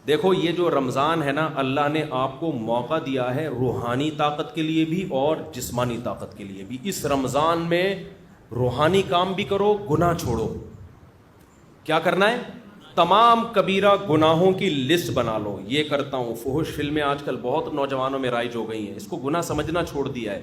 دیکھو یہ جو رمضان ہے نا، اللہ نے آپ کو موقع دیا ہے روحانی طاقت کے لیے بھی اور جسمانی طاقت کے لیے بھی. اس رمضان میں روحانی کام بھی کرو، گناہ چھوڑو. کیا کرنا ہے؟ تمام کبیرہ گناہوں کی لسٹ بنا لو. یہ کرتا ہوں. فحش فلمیں آج کل بہت نوجوانوں میں رائج ہو گئی ہیں، اس کو گناہ سمجھنا چھوڑ دیا ہے.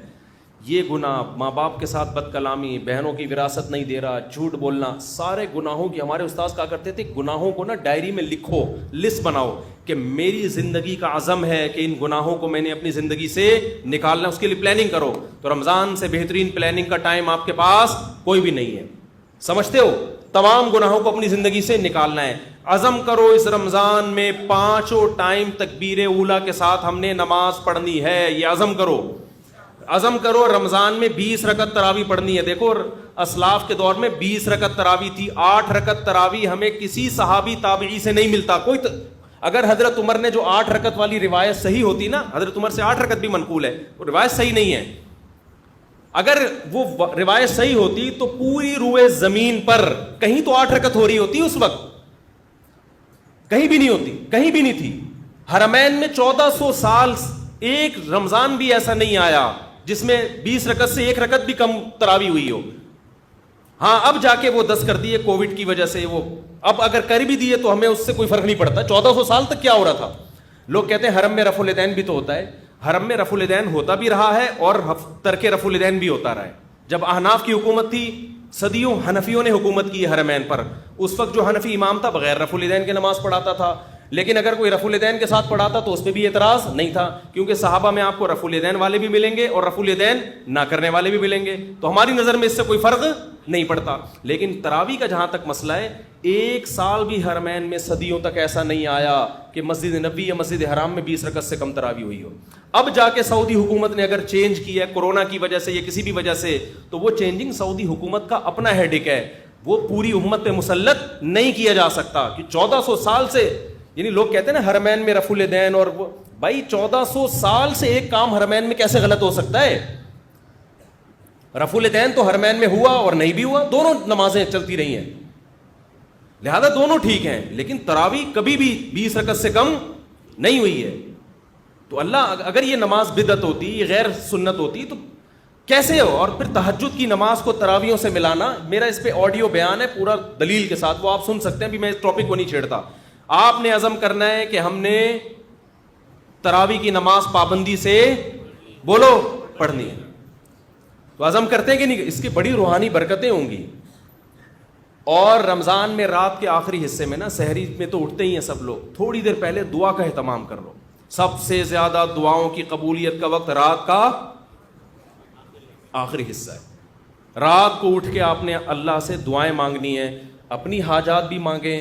یہ گناہ، ماں باپ کے ساتھ بد کلامی، بہنوں کی وراثت نہیں دے رہا، جھوٹ بولنا، سارے گناہوں کی. ہمارے استاذ کہا کرتے تھے گناہوں کو نا ڈائری میں لکھو، لسٹ بناؤ کہ میری زندگی کا عزم ہے کہ ان گناہوں کو میں نے اپنی زندگی سے نکالنا. اس کے لیے پلاننگ کرو. تو رمضان سے بہترین پلاننگ کا ٹائم آپ کے پاس کوئی بھی نہیں ہے. سمجھتے ہو؟ تمام گناہوں کو اپنی زندگی سے نکالنا ہے. عزم کرو اس رمضان میں 5 ٹائم تکبیر اولیٰ کے ساتھ ہم نے نماز پڑھنی ہے. یہ عزم کرو. عزم کرو رمضان میں 20 رکعت تراویح پڑھنی ہے. دیکھو اسلاف کے دور میں 20 رکعت تراویح تھی. 8 رکعت تراویح ہمیں کسی صحابی تابعی سے نہیں ملتا. اگر حضرت عمر نے جو 8 رکعت والی روایت صحیح ہوتی نا، حضرت عمر سے 8 رکعت بھی منقول ہے، وہ روایت صحیح نہیں ہے. اگر وہ روایت صحیح ہوتی تو پوری روئے زمین پر کہیں تو 8 رکعت ہو رہی ہوتی. اس وقت کہیں بھی نہیں ہوتی، کہیں بھی نہیں تھی. حرمین میں 1400 سال ایک رمضان بھی ایسا نہیں آیا جس میں 20 رکعت سے 1 رکعت بھی کم تراویح ہوئی ہو. ہاں اب جا کے وہ 10 کر دیے کووڈ کی وجہ سے. وہ اب اگر کر بھی دیے تو ہمیں اس سے کوئی فرق نہیں پڑتا. 1400 سال تک کیا ہو رہا تھا؟ لوگ کہتے ہیں حرم میں رفع الیدین بھی تو ہوتا ہے. حرم میں رفع الیدین ہوتا بھی رہا ہے اور ترک رفع الیدین بھی ہوتا رہا ہے. جب احناف کی حکومت تھی، صدیوں حنفیوں نے حکومت کی حرمین پر. اس وقت جو حنفی امام تھا بغیر رفع الیدین کے نماز پڑھاتا تھا. لیکن اگر کوئی رفع الیدین کے ساتھ پڑھاتا تو اس پہ بھی اعتراض نہیں تھا، کیونکہ صحابہ میں آپ کو رفع الیدین والے بھی ملیں گے اور رفع الیدین نہ کرنے والے بھی ملیں گے. تو ہماری نظر میں اس سے کوئی فرق نہیں پڑتا. لیکن تراویح کا جہاں تک مسئلہ ہے، 1 سال بھی حرمین میں صدیوں تک ایسا نہیں آیا کہ مسجد نبوی یا مسجد حرام میں 20 رکعت سے کم تراویح ہوئی ہو. اب جا کے سعودی حکومت نے اگر چینج کیا ہے کورونا کی وجہ سے یا کسی بھی وجہ سے، تو وہ چینجنگ سعودی حکومت کا اپنا ہیڈک ہے. وہ پوری امت پہ مسلط نہیں کیا جا سکتا کہ 1400 سال سے، یعنی لوگ کہتے ہیں نا حرمین میں رفع الیدین، اور وہ بھائی 1400 سال سے ایک کام حرمین میں کیسے غلط ہو سکتا ہے؟ رفع الیدین تو حرمین میں ہوا اور نہیں بھی ہوا، دونوں نمازیں چلتی رہی ہیں، لہذا دونوں ٹھیک ہیں. لیکن تراویح کبھی بھی 20 رکعت سے کم نہیں ہوئی ہے. تو اللہ، اگر یہ نماز بدعت ہوتی، یہ غیر سنت ہوتی تو کیسے ہو؟ اور پھر تہجد کی نماز کو تراویحوں سے ملانا، میرا اس پہ آڈیو بیان ہے پورا دلیل کے ساتھ، وہ آپ سن سکتے ہیں. ابھی میں اس ٹاپک کو نہیں چھیڑتا. آپ نے عزم کرنا ہے کہ ہم نے تراویح کی نماز پابندی سے بولو پڑھنی ہے. تو عزم کرتے ہیں کہ نہیں؟ اس کی بڑی روحانی برکتیں ہوں گی. اور رمضان میں رات کے آخری حصے میں نا، سحری میں تو اٹھتے ہی ہیں سب لوگ، تھوڑی دیر پہلے دعا کا اہتمام کر لو. سب سے زیادہ دعاؤں کی قبولیت کا وقت رات کا آخری حصہ ہے. رات کو اٹھ کے آپ نے اللہ سے دعائیں مانگنی ہیں. اپنی حاجات بھی مانگیں،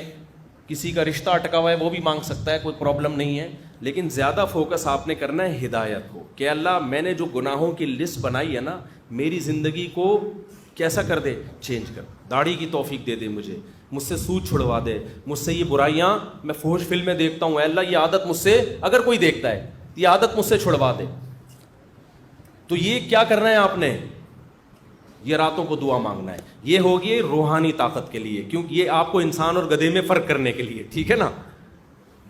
کسی کا رشتہ اٹکا ہوا ہے وہ بھی مانگ سکتا ہے، کوئی پرابلم نہیں ہے. لیکن زیادہ فوکس آپ نے کرنا ہے ہدایت کو، کہ اللہ میں نے جو گناہوں کی لسٹ بنائی ہے نا، میری زندگی کو کیسا کر دے، چینج کر. داڑھی کی توفیق دے دے مجھے، مجھ سے سود چھڑوا دے، مجھ سے یہ برائیاں، میں فحش فلمیں دیکھتا ہوں، اے اللہ یہ عادت مجھ سے، اگر کوئی دیکھتا ہے یہ عادت مجھ سے چھڑوا دے. تو یہ کیا کرنا ہے آپ نے؟ یہ راتوں کو دعا مانگنا ہے. یہ ہوگی روحانی طاقت کے لیے، کیونکہ یہ آپ کو انسان اور گدھے میں فرق کرنے کے لیے، ٹھیک ہے نا.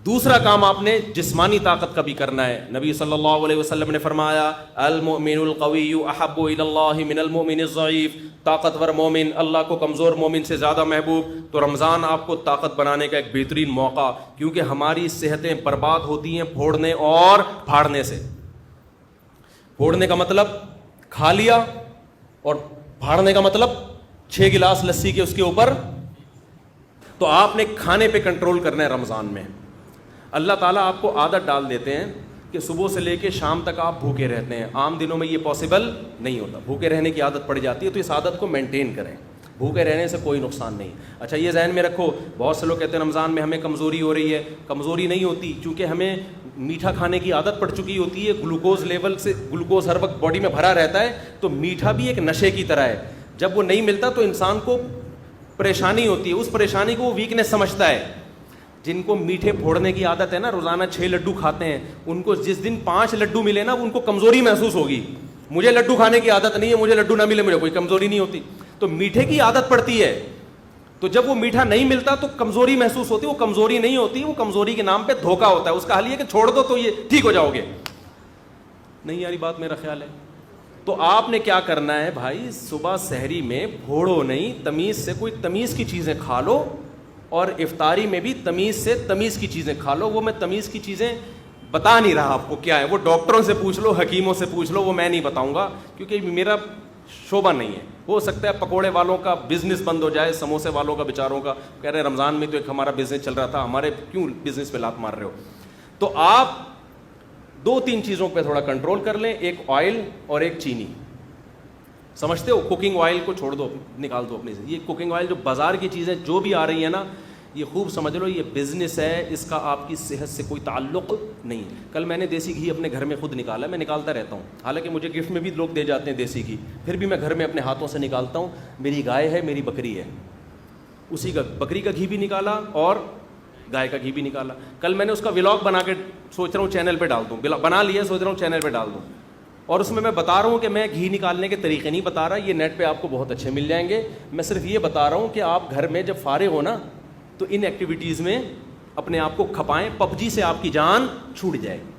دوسرا کام آپ نے جسمانی طاقت کا بھی کرنا ہے. نبی صلی اللہ علیہ وسلم نے فرمایا المؤمن القوی احب الی اللہ من المؤمن الضعیف. طاقتور مومن اللہ کو کمزور مومن سے زیادہ محبوب. تو رمضان آپ کو طاقت بنانے کا ایک بہترین موقع، کیونکہ ہماری صحتیں برباد ہوتی ہیں پھوڑنے اور پھاڑنے سے. پھوڑنے کا مطلب کھا لیا، اور پھاڑنے کا مطلب 6 گلاس لسی کے اس کے اوپر. تو آپ نے کھانے پہ کنٹرول کرنا ہے رمضان میں. اللہ تعالیٰ آپ کو عادت ڈال دیتے ہیں کہ صبح سے لے کے شام تک آپ بھوکے رہتے ہیں. عام دنوں میں یہ پاسبل نہیں ہوتا، بھوکے رہنے کی عادت پڑ جاتی ہے. تو اس عادت کو مینٹین کریں، بھوکے رہنے سے کوئی نقصان نہیں. اچھا یہ ذہن میں رکھو، بہت سے لوگ کہتے ہیں رمضان میں ہمیں کمزوری ہو رہی ہے. کمزوری نہیں ہوتی، چونکہ ہمیں میٹھا کھانے کی عادت پڑ چکی ہوتی ہے. گلوکوز لیول سے، گلوکوز ہر وقت باڈی میں بھرا رہتا ہے، تو میٹھا بھی ایک نشے کی طرح ہے. جب وہ نہیں ملتا تو انسان کو پریشانی ہوتی ہے، اس پریشانی کو وہ ویکنیس سمجھتا ہے. جن کو میٹھے پھوڑنے کی عادت ہے نا، روزانہ 6 لڈو کھاتے ہیں، ان کو جس دن 5 لڈو ملے نا، ان کو کمزوری محسوس ہوگی. مجھے لڈو کھانے کی عادت نہیں ہے، مجھے لڈو نہ ملے مجھے کوئی کمزوری نہیں ہوتی. تو میٹھے کی عادت پڑتی ہے. تو جب وہ میٹھا نہیں ملتا تو کمزوری محسوس ہوتی ہے. وہ کمزوری نہیں ہوتی, وہ کمزوری کے نام پہ دھوکا ہوتا ہے. اس کا حل یہ کہ چھوڑ دو تو یہ ٹھیک ہو جاؤ گے. نہیں یاری بات میرا خیال ہے. تو آپ نے کیا کرنا ہے بھائی, صبح سحری میں پھوڑو نہیں, تمیز سے کوئی تمیز کی چیزیں کھا لو, اور افطاری میں بھی تمیز سے تمیز کی چیزیں کھا لو. وہ میں تمیز کی چیزیں بتا نہیں رہا آپ کو کیا ہے, وہ ڈاکٹروں سے پوچھ لو, حکیموں سے پوچھ لو, وہ میں نہیں بتاؤں گا کیونکہ میرا شعبہ نہیں ہے. ہو سکتا ہے پکوڑے والوں کا بزنس بند ہو جائے, سموسے والوں کا بیچاروں کا, کہہ رہے رمضان میں تو ایک ہمارا بزنس چل رہا تھا, ہمارے کیوں بزنس پہ لات مار رہے ہو. تو آپ 2-3 چیزوں پہ تھوڑا کنٹرول کر لیں, ایک آئل اور ایک چینی. سمجھتے ہو, کوکنگ آئل کو چھوڑ دو, نکال دو اپنے سے. یہ کوکنگ آئل جو بازار کی چیزیں جو بھی آ رہی ہیں نا, یہ خوب سمجھ لو یہ بزنس ہے, اس کا آپ کی صحت سے کوئی تعلق نہیں. کل میں نے دیسی گھی اپنے گھر میں خود نکالا, میں نکالتا رہتا ہوں, حالانکہ مجھے گفٹ میں بھی لوگ دے جاتے ہیں دیسی گھی, پھر بھی میں گھر میں اپنے ہاتھوں سے نکالتا ہوں. میری گائے ہے, میری بکری ہے, اسی کا بکری کا گھی بھی نکالا اور گائے کا گھی بھی نکالا. کل میں نے اس کا ولاگ بنا کے سوچ رہا ہوں چینل پہ ڈال دوں, بنا لیا, سوچ رہا ہوں چینل پہ ڈال دوں. اور اس میں بتا رہا ہوں کہ میں گھی نکالنے کے طریقے نہیں بتا رہا, یہ نیٹ پہ آپ کو بہت اچھے مل جائیں گے. میں صرف یہ بتا رہا ہوں کہ آپ گھر میں جب فارغ ہو نا تو ان ایکٹیویٹیز میں اپنے آپ کو کھپائیں. پب جی سے آپ کی جان چھوٹ جائے گی.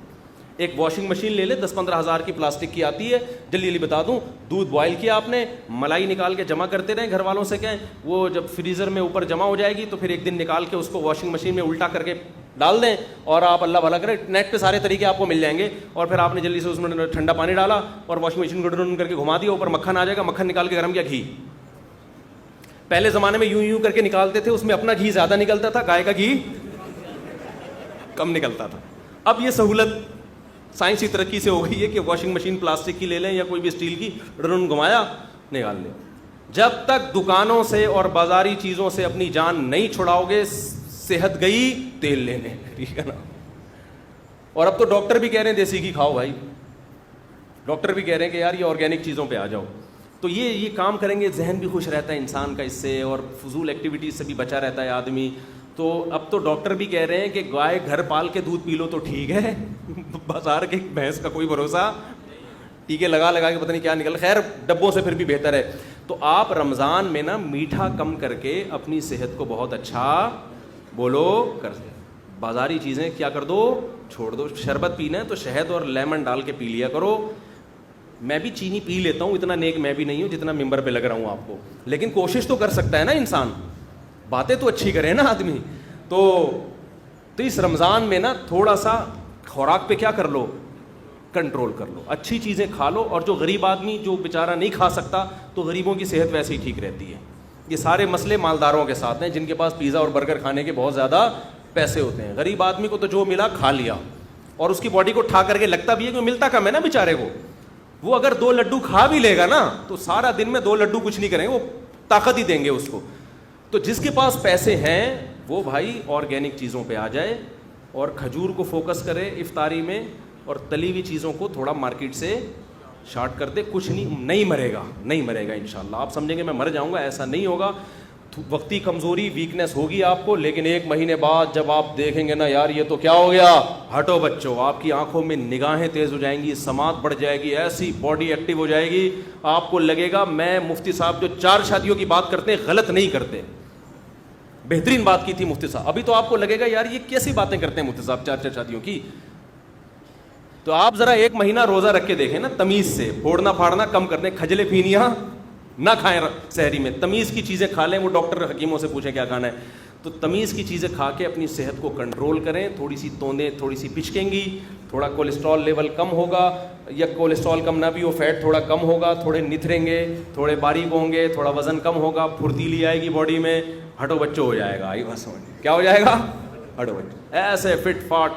ایک واشنگ مشین لے لے, 10-15 ہزار کی پلاسٹک کی آتی ہے. جلدی جلدی بتا دوں, دودھ بوائل کیا آپ نے, ملائی نکال کے جمع کرتے رہیں, گھر والوں سے کہیں, وہ جب فریزر میں اوپر جمع ہو جائے گی تو پھر ایک دن نکال کے اس کو واشنگ مشین میں الٹا کر کے ڈال دیں, اور آپ اللہ بھلا کریں, نیٹ پہ سارے طریقے آپ کو مل جائیں گے. اور پھر آپ نے جلدی سے اس میں ٹھنڈا پانی ڈالا اور واشنگ مشین کو ڈرون کر کے گھما دیا, اوپر مکھن آ جائے گا, مکھن نکال کے گرم کیا, گھی. پہلے زمانے میں یوں کر کے نکالتے تھے, اس میں اپنا گھی زیادہ نکلتا تھا, گائے کا گھی کم نکلتا تھا. اب یہ سہولت سائنسی ترقی سے ہو گئی ہے کہ واشنگ مشین پلاسٹک کی لے لیں یا کوئی بھی اسٹیل کی, ڈرون گھمایا, نکال لیں. جب تک دکانوں سے اور بازاری چیزوں سے اپنی جان نہیں چھڑاؤ گے, صحت گئی تیل لینے, ٹھیک ہے نا. اور اب تو ڈاکٹر بھی کہہ رہے ہیں دیسی گھی کھاؤ بھائی, ڈاکٹر بھی کہہ رہے ہیں کہ یار یہ آرگینک چیزوں پہ آ جاؤ. تو یہ کام کریں گے, ذہن بھی خوش رہتا ہے انسان کا اس سے, اور فضول ایکٹیویٹیز سے بھی بچا رہتا ہے آدمی. تو اب تو ڈاکٹر بھی کہہ رہے ہیں کہ گائے گھر پال کے دودھ پی لو تو ٹھیک ہے, بازار کے بھینس کا کوئی بھروسہ, ٹیکے لگا کے پتہ نہیں کیا نکل, خیر ڈبوں سے پھر بھی بہتر ہے. تو آپ رمضان میں نا میٹھا کم کر کے اپنی صحت کو بہت اچھا بولو کر سکتے. بازاری چیزیں کیا کر دو, چھوڑ دو. شربت پینا ہے تو شہد اور لیمن ڈال کے پی لیا کرو. میں بھی چینی پی لیتا ہوں, اتنا نیک میں بھی نہیں ہوں جتنا ممبر پہ لگ رہا ہوں آپ کو, لیکن کوشش تو کر سکتا ہے نا انسان, باتیں تو اچھی کرے نا آدمی. تو اس رمضان میں نا تھوڑا سا خوراک پہ کیا کر لو, کنٹرول کر لو, اچھی چیزیں کھا لو. اور جو غریب آدمی جو بیچارہ نہیں کھا سکتا, تو غریبوں کی صحت ویسے ہی ٹھیک رہتی ہے. یہ سارے مسئلے مالداروں کے ساتھ ہیں جن کے پاس پیزا اور برگر کھانے کے بہت زیادہ پیسے ہوتے ہیں. غریب آدمی کو تو جو ملا کھا لیا, اور اس کی باڈی کو ٹھا کر کے لگتا بھی ہے کہ ملتا کم ہے نا بیچارے کو. وہ اگر 2 لڈو کھا بھی لے گا نا تو سارا دن میں 2 لڈو کچھ نہیں کریں گے, وہ طاقت ہی دیں گے اس کو. تو جس کے پاس پیسے ہیں وہ بھائی آرگینک چیزوں پہ آ جائے, اور کھجور کو فوکس کرے افطاری میں, اور تلی ہوئی چیزوں کو تھوڑا مارکیٹ سے شارٹ کر دے. کچھ نہیں مرے گا انشاءاللہ. آپ سمجھیں گے میں مر جاؤں گا, ایسا نہیں ہوگا. وقتی کمزوری ویکنیس ہوگی آپ کو, لیکن 1 مہینے بعد جب آپ دیکھیں گے نا یار یہ تو کیا ہو گیا, ہٹو بچوں, آپ کی آنکھوں میں نگاہیں تیز ہو جائیں گی, سماعت بڑھ جائے گی, ایسی باڈی ایکٹیو ہو جائے گی, آپ کو لگے گا میں مفتی صاحب جو 4 شادیوں کی بات کرتے ہیں غلط نہیں کرتے, بہترین بات کی تھی مفتی صاحب. ابھی تو آپ کو لگے گا یار یہ کیسی باتیں کرتے ہیں مفتی صاحب 4 شادیوں کی. تو آپ ذرا 1 مہینہ روزہ رکھ کے دیکھیں نا, تمیز سے, پھوڑنا پھاڑنا کم کر دیں, کھجلے پھینیاں نہ کھائیں سحری میں, تمیز کی چیزیں کھا لیں. وہ ڈاکٹر حکیموں سے پوچھیں کیا کھانا ہے, تو تمیز کی چیزیں کھا کے اپنی صحت کو کنٹرول کریں. تھوڑی سی توندیں تھوڑی سی پچکیں گی, تھوڑا کولیسٹرول لیول کم ہوگا, یا کولیسٹرول کم نہ بھی ہو فیٹ تھوڑا کم ہوگا, تھوڑے نتریں گے, تھوڑے باریک ہوں گے, تھوڑا وزن کم ہوگا, پھرتیلی آئے گی باڈی میں, ہٹو بچوں ہو جائے گا. آئی بات سمجھ, کیا ہو جائے گا, ہٹو بچوں, ایسے فٹ فاٹ